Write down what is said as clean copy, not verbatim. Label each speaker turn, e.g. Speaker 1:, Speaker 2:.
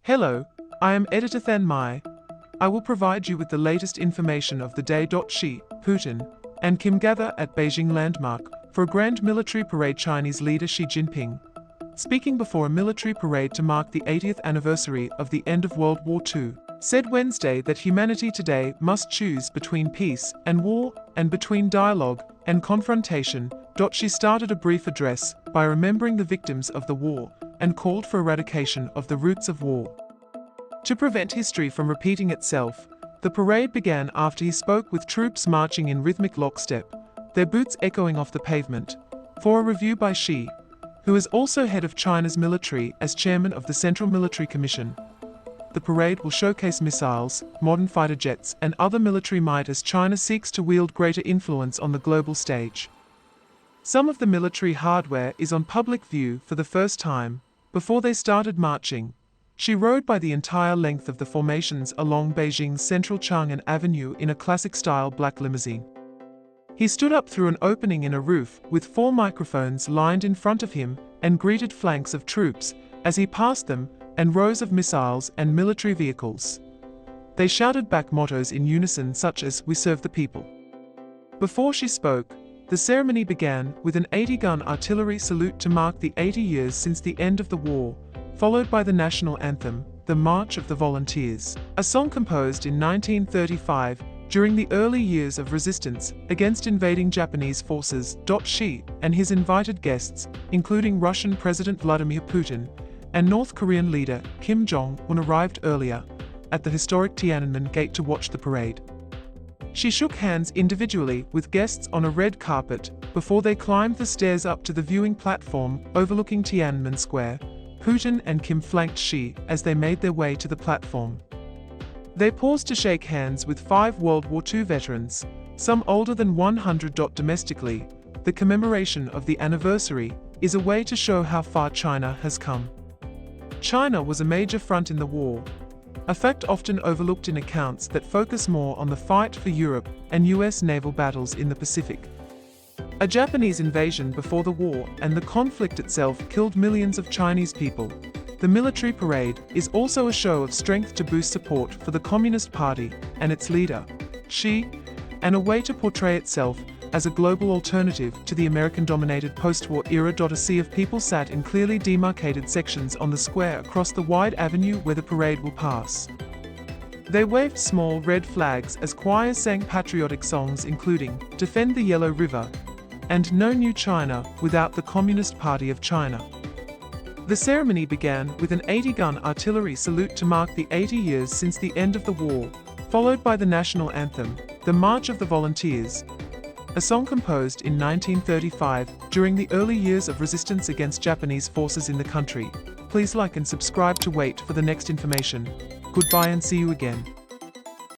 Speaker 1: Hello, I am Editor Than Mai. I will provide you with the latest information of the day. Xi, Putin, and Kim gather at Beijing landmark for a grand military parade. Chinese leader Xi Jinping, speaking before a military parade to mark the 80th anniversary of the end of World War II, said Wednesday that humanity today must choose between peace and war, and between dialogue and confrontation. Xi started a brief address by remembering the victims of the war and called for eradication of the roots of war. To prevent history from repeating itself, the parade began after he spoke with troops marching in rhythmic lockstep, their boots echoing off the pavement, for a review by Xi, who is also head of China's military as chairman of the Central Military Commission. The parade will showcase missiles, modern fighter jets, and other military might as China seeks to wield greater influence on the global stage. Some of the military hardware is on public view for the first time. Before they started marching, Xi rode by the entire length of the formations along Beijing's central Chang'an Avenue in a classic-style black limousine. He stood up through an opening in a roof with 4 microphones lined in front of him and greeted flanks of troops as he passed them and rows of missiles and military vehicles. They shouted back mottos in unison such as "We serve the people." Before Xi spoke, the ceremony began with an 80-gun artillery salute to mark the 80 years since the end of the war, followed by the national anthem, the March of the Volunteers, a song composed in 1935 during the early years of resistance against invading Japanese forces. Xi and his invited guests, including Russian President Vladimir Putin and North Korean leader Kim Jong-un, arrived earlier at the historic Tiananmen Gate to watch the parade. Xi shook hands individually with guests on a red carpet before they climbed the stairs up to the viewing platform overlooking Tiananmen Square. Putin and Kim flanked Xi as they made their way to the platform. They paused to shake hands with 5 World War II veterans, some older than 100. Domestically, the commemoration of the anniversary is a way to show how far China has come. China was a major front in the war, a fact often overlooked in accounts that focus more on the fight for Europe and US naval battles in the Pacific. A Japanese invasion before the war and the conflict itself killed millions of Chinese people. The military parade is also a show of strength to boost support for the Communist Party and its leader, Xi, and a way to portray itself as a global alternative to the American-dominated post-war era. A sea of people sat in clearly demarcated sections on the square across the wide avenue where the parade will pass. They waved small red flags as choirs sang patriotic songs including "Defend the Yellow River" and "No New China Without the Communist Party of China." The ceremony began with an 80-gun artillery salute to mark the 80 years since the end of the war, followed by the national anthem, the March of the Volunteers, a song composed in 1935 during the early years of resistance against Japanese forces in the country. Please like and subscribe to wait for the next information. Goodbye and see you again.